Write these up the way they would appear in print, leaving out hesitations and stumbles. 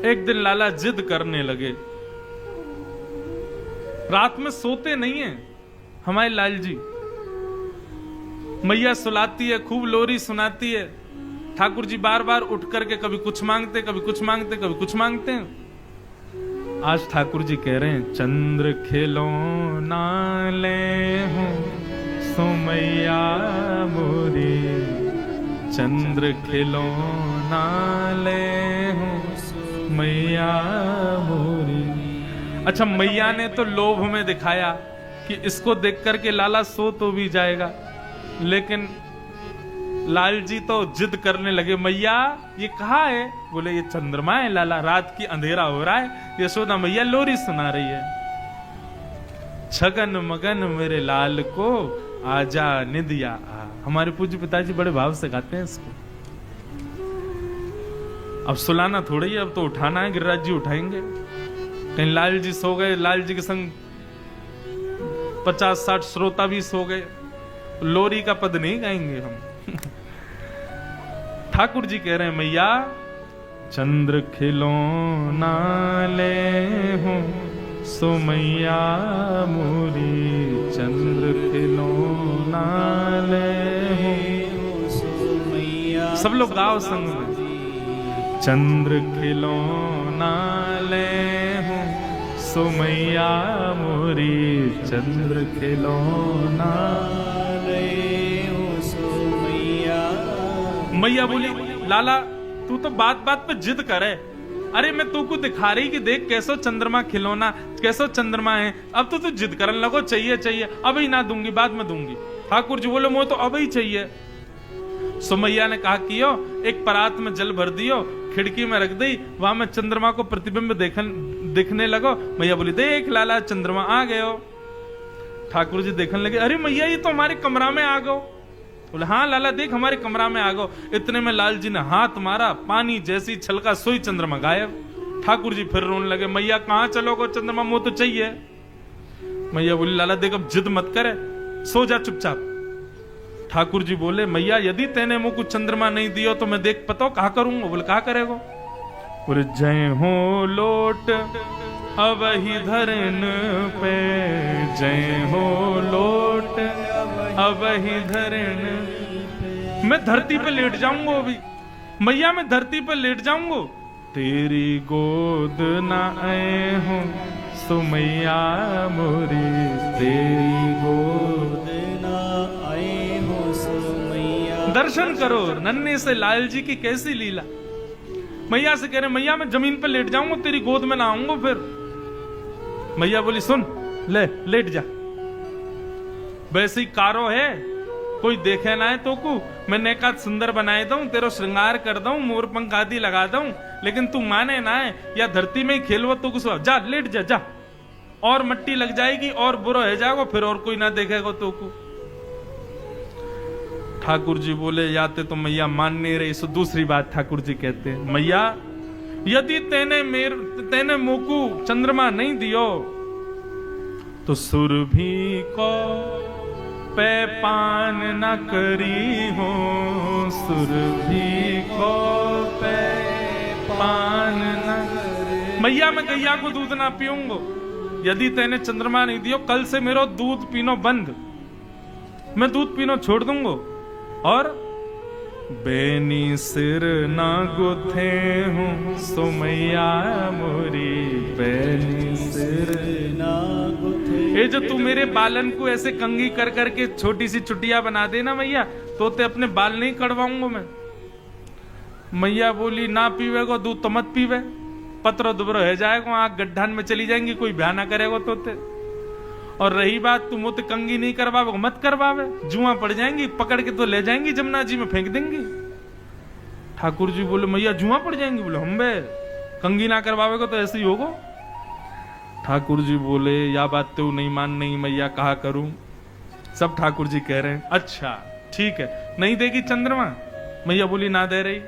एक दिन लाला जिद करने लगे। रात में सोते नहीं है हमारे लाल जी। मैया सुलाती है, खूब लोरी सुनाती है। ठाकुर जी बार बार उठ करके कभी कुछ मांगते, कभी कुछ मांगते, कभी कुछ मांगते हैं। आज ठाकुर जी कह रहे हैं, चंद्र खिलौना ले हूं सो मैया मोरी, चंद्र खिलौना ले हूं मैया मोरी। अच्छा, मैया ने तो लोभ में दिखाया कि इसको देख करके लाला सो तो भी जाएगा, लेकिन लाल जी तो जिद करने लगे, मैया ये कहाँ है? बोले ये चंद्रमा है लाला, रात की अंधेरा हो रहा है, यशोदा मैया लोरी सुना रही है। छगन मगन मेरे लाल को आजा निदिया आ। हमारे पूज्य पिताजी बड़े भाव से गाते हैं इसको। अब सुलाना थोड़ी है, अब तो उठाना है, गिरिराज जी उठाएंगे। कहीं लाल जी सो गए, लाल जी के संग 50-60 श्रोता भी सो गए, लोरी का पद नहीं गाएंगे हम। ठाकुर जी कह रहे हैं, मैया चंद्र खिलौना ले हूं सो मैया मोरी, चंद्र खिलौना ले हूं सो मैया। सब लोग गाओ संग में, चंद्र खिलौना ले हूं सो मैया मोरी, चंद्र खिलौना ले हूं सो मैया। मैया बोली, लाला तू तो बात बात पे जिद करे। अरे मैं तू को दिखा रही कि देख कैसो चंद्रमा खिलौना, कैसो चंद्रमा है, अब तो तू जिद करने लगो, चाहिए चाहिए, अभी ना दूंगी, बाद में दूंगी। ठाकुर जी बोले, मुझे तो अभी चाहिए। सो मैया ने कहा कि यो एक परात में जल भर दियो, खिड़की में रख दी, वहां में चंद्रमा को प्रतिबिंब दिखने लगो। मैया बोली, देख लाला चंद्रमा आ गए हो। ठाकुर जी देखने लगे, अरे मैया ये तो हमारे कमरा में आ गो। बोले, हाँ लाला देख हमारे कमरा में आ गो। इतने में लाल जी ने हाथ मारा, पानी जैसी छलका सोई चंद्रमा गायब। ठाकुर जी फिर रोने लगे, मैया कहाँ चलोगे, चंद्रमा मुंह तो चाहिए। मैया बोली, लाला देख अब जिद मत करे, सो जा चुपचाप। ठाकुर जी बोले, मैया यदि तेने मुंह को चंद्रमा नहीं दियो तो मैं देख पता कहा करूंगा। बोले, कहा करेगो? बोले, जय हो लोट अब ही धरन पे, जय हो लोट अब ही धरन। मैं धरती पे लेट जाऊंगा अभी, मैया मैं धरती पे लेट जाऊंगा। तेरी गोद ना आए हूं सो मैया मोरी, तेरी गोद ना आए हूं सो मैया। दर्शन करो नन्हे से लाल जी की कैसी लीला। मैया से कह रहे, मैया मैं जमीन पे लेट जाऊंगा, तेरी गोद में ना आऊंगा फिर। मैया बोली, सुन ले लेट जा, वैसे ही कारो है, कोई देखे ना है तो को मैं नेका सुंदर बनाए दूं, तेरा श्रृंगार कर दूं, मोर पंख आदि लगा दूं, लेकिन तू माने ना है, या धरती में ही खेलवा तो कुछ जा, लेट जा जा, और मट्टी लग जाएगी और बुरा हो जाएगा, फिर और कोई ना देखेगा तो को। ठाकुर जी बोले, याते तो मैया मान नहीं रही। सो दूसरी बात ठाकुर जी कहते हैं, मैया यदि तेने मुकु चंद्रमा नहीं दियो तो सुरभि को पे पान न करी हो, सुरभि को पे पान न करी। मैया मैं गैया को दूध ना पीऊंगा, यदि तेने चंद्रमा नहीं दियो कल से मेरा दूध पीनो बंद, मैं दूध पीनो छोड़ दूंगा। और बेनी सिर ना गुथे हूं सो मैया मोरी, बेनी सिर ना गुथे। ये जो तू मेरे बालन को ऐसे कंगी कर करके छोटी सी चुटिया बना देना मैया, तो ते अपने बाल नहीं कड़वाऊंगा मैं। मैया बोली, ना पीवे को दूध तो मत पीवे, पत्रो दुबरो है जाएगा, आंख गड्ढान में चली जाएंगी, कोई ब्याह ना करेगा तो ते। और रही बात तू मुझे कंगी नहीं करवावे, मत करवावे, जुआ पड़ जाएंगी, पकड़ के तो ले जाएंगी जमुना जी में फेंक देंगी। ठाकुर जी बोले, मैया जुआ पड़ जाएंगी? बोले, हम बे कंगी ना करवावे को तो ऐसे ही होगा। ठाकुर जी बोले, या बात तो नहीं मान नहीं मैया, कहा करूं? सब ठाकुर जी कह रहे हैं, अच्छा ठीक है, नहीं देगी चंद्रमा? मैया बोली, ना दे रही।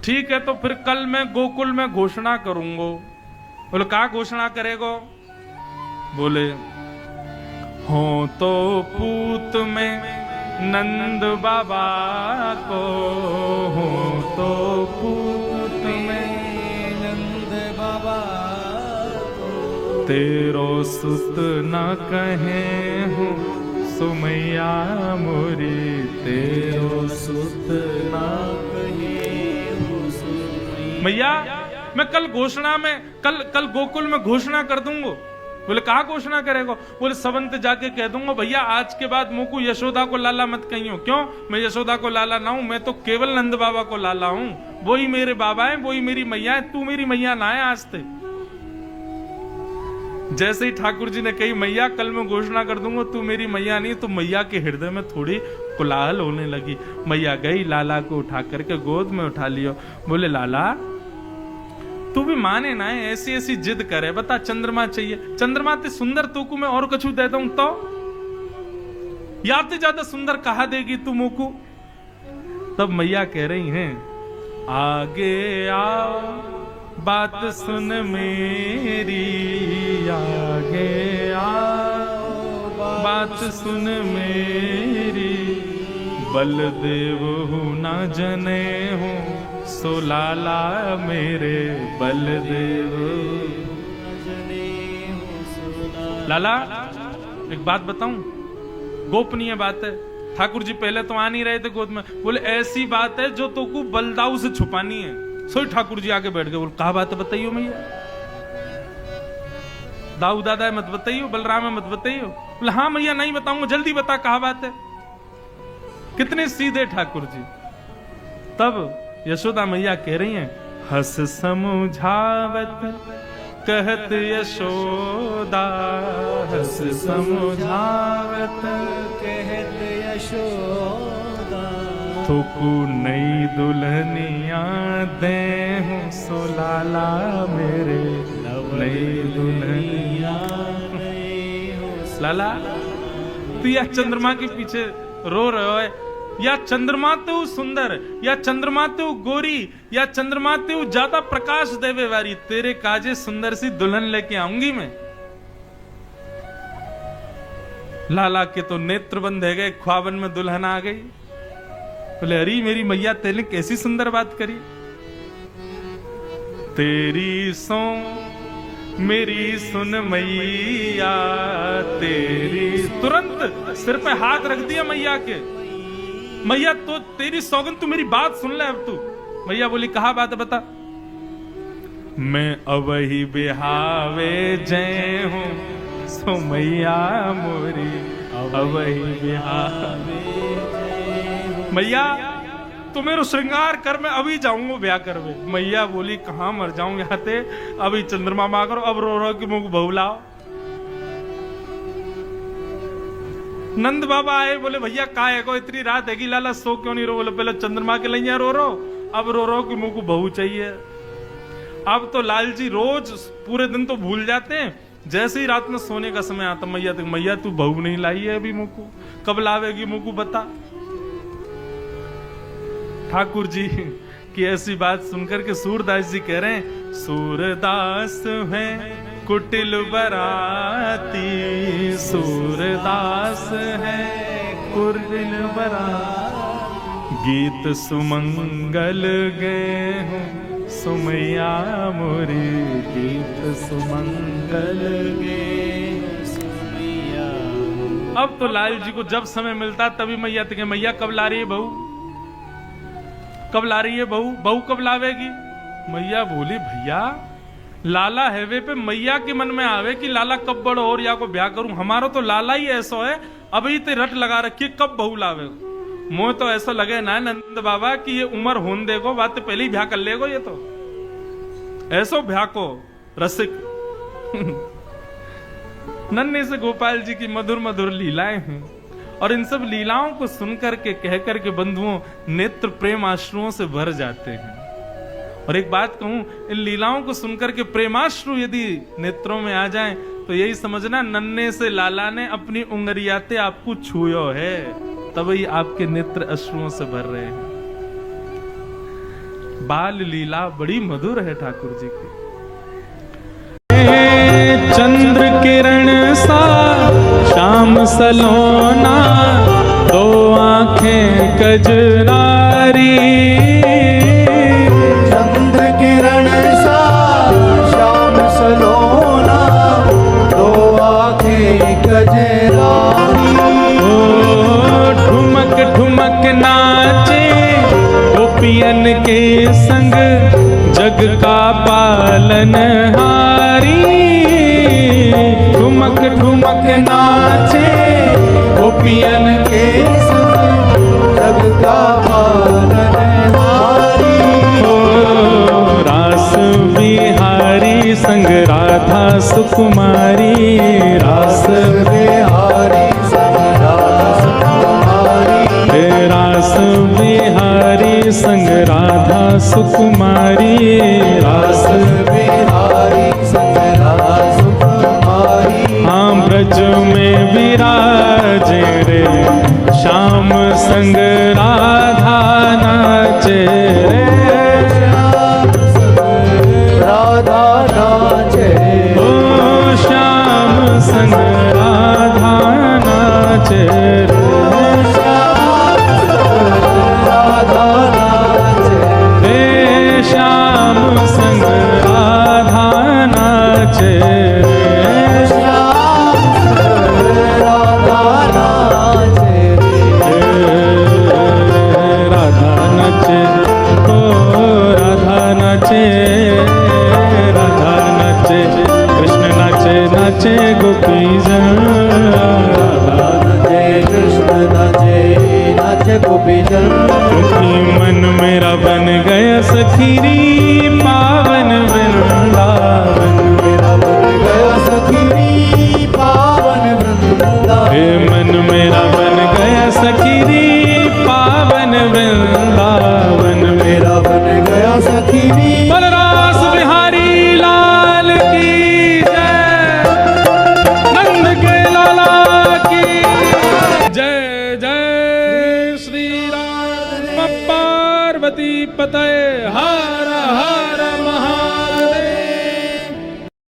ठीक है, तो फिर कल मैं गोकुल में घोषणा करूंगा। बोले, क्या घोषणा करेगो? बोले, हो तो पूत में नंद बाबा को, हो तो पूत में तेरो सुत न कहे हूँ सुमैया मोरी, तेरो सुत न कहे हूँ सुमैया। मैया मैं कल घोषणा में कल गोकुल में घोषणा कर दूंगा। बोले कहा घोषणा करेगा? बोले सवंत जाके कह दूंगा भैया आज के बाद मुझको यशोदा को लाला मत कहियो। क्यों? मैं यशोदा को लाला ना हूं, मैं तो केवल नंद बाबा को लाला हूं। वही मेरे बाबा है, वही मेरी मैया है, तू मेरी मैया ना है आज से। जैसे ही ठाकुर जी ने कही मैया कल मैं घोषणा कर दूंगा तू मेरी मैया नहीं, तो मैया के हृदय में थोड़ी कोलाहल होने लगी। मैया गई, लाला को उठा करके गोद में उठा लियो। बोले लाला तू भी माने ना है, ऐसी ऐसी जिद करे, बता चंद्रमा चाहिए, चंद्रमा ते सुंदर तू को मैं और कछु दे दूं तो या ते ज्यादा सुंदर कहा देगी तू मुकू? तब मैया कह रही हैं आगे आओ बात सुन मेरी, आगे आओ बात सुन मेरी, बलदेव हूं ना जने हूं सो लाला मेरे बलदेव। लाला एक बात बताऊं, गोपनीय बात है। ठाकुर जी पहले तो आ नहीं रहे थे गोद में। बोले ऐसी बात है जो तो को बलदाऊ से छुपानी है। सोई ठाकुर जी आके बैठ गए। बोले कहा बात है बताइयो मैया। दाऊ दादा है मत बताइयो, बलराम है मत बताइयो। बोले हाँ मैया नहीं बताऊंगा, जल्दी बता कहा बात है। कितने सीधे ठाकुर जी। तब यशोदा मैया कह रही हैं हंस समझावत कहत यशोदा, हंस समझावत कहत यशोदा, थोकू नई दुल्हनिया दे हूँ सो लाला मेरे नई दुल्हनिया। लाला तू या चंद्रमा के पीछे रो रहे हो, या चंद्रमा तो सुंदर, या चंद्रमा तो गोरी, या चंद्रमा तो ज्यादा प्रकाश देवे वाली, तेरे काजे सुंदर सी दुल्हन लेके आऊंगी मैं। लाला के तो नेत्र बंद है गए, ख्वाबन में दुल्हन आ गई। बोले अरे मेरी मैया तेने कैसी सुंदर बात करी। तेरी सो मेरी सुन मैया तेरी, तुरंत सिर पे हाथ रख दिया मैया के। मैया तो तेरी सौगन, तू मेरी बात सुन ले अब तू। मैया बोली कहा बात है बता। मैं अवही बिहावे जय हूँ सो मैया मोरी, अवही बिहावे। मैया तू मेरे श्रृंगार कर, मैं अभी जाऊंगा ब्याह करवे। मैया बोली कहां मर जाऊं यहाँ ते, अभी चंद्रमा मां करो, अब रो रो कि मुझको बहू लाओ। नंद बाबा आए, बोले भैया का है को इतनी रात हैगी, लाला सो क्यों नहीं रो? बोले पहले चंद्रमा के लिए रो रो, अब रो रो कि मुझको बहू चाहिए। अब तो लाल जी रोज पूरे दिन तो भूल जाते हैं, जैसे ही रात में सोने का समय आता मैया तक, मैया तू बहू नहीं लाई है अभी, मुझको कब लावेगी मुझको बता। ठाकुर जी की ऐसी बात सुनकर के सूरदास जी कह रहे हैं सूरदास है कुटिल बराती, सूरदास है कुटिल बराती, गीत सुमंगल गए हूँ सुमैया मोरी, गीत सुमंगल गए सुमैया। अब तो लाल जी को जब समय मिलता तभी मैया तक, मैया कब ला रही है बहू, कब ला रही है बहू, बहू कब लावेगी? मैया बोली भैया लाला हैवे पे मैया के मन में आवे कि लाला कब बड़ो और या को ब्याह करूं, हमारा तो लाला ही ऐसा है अभी ते रट लगा रखी कब बहू लावे। मोह तो ऐसा लगे ना नंद बाबा कि ये उम्र होन देगो, बात तो पहले ही ब्याह कर लेगो, ये तो ऐसो ब्याह को रसिक। नन्हे से गोपाल जी की मधुर मधुर लीलाएं हैं, और इन सब लीलाओं को सुनकर के कहकर के बंधुओं नेत्र प्रेम आश्रुओं से भर जाते हैं। और एक बात कहूं, इन लीलाओं को सुनकर के प्रेमाश्रु यदि नेत्रों में आ जाएं तो यही समझना नन्हे से लाला ने अपनी उंगलियाते आपको छुयो है, तभी आपके नेत्र अश्रुओं से भर रहे हैं। बाल लीला बड़ी मधुर है ठाकुर जी की। चंद्र किरण सा श्याम सलोना, दो आंखें कजरारी, चंद्र किरण सा श्याम सलोना, गोपियन के संग जग का पालन हारी, ठुमक ठुमक नाचे गोपियन के संग जग का पालन हारी। रास बिहारी संग राधा सुकुमारी, रास बिहारी संग राधा सुकुमारी, रास बिहारी संग राधा सुकुमारी, रास बिहारी संग राधा सुकुमारी। हाँ ब्रज में विराजे रे श्याम संग राधा नाचे रे, राधा नाचे, ओ श्याम संग राधा नाचे रे, राधा नाचे, रे श्याम संग राधा नाचे रे, राधा नाचे, राधा नाचे, ओ राधा नाचे, राधा नाचे, कृष्ण नाचे नाचे गोपी जन, राधा नाचे, कृष्ण नाचे, नाचे गोपी जन। गोपी मन मेरा बन गया सखीरी पावन वृंदावन, मेरा बन गया सखी पावन वृंदावन, हे मन मेरा बन गया सखीरी पावन वृंदावन, मेरा बन गया सखी बलरास बिहारी लाल की जय, नंद के लाला की जय, जय श्री राम पार्वती पतये हर हर महा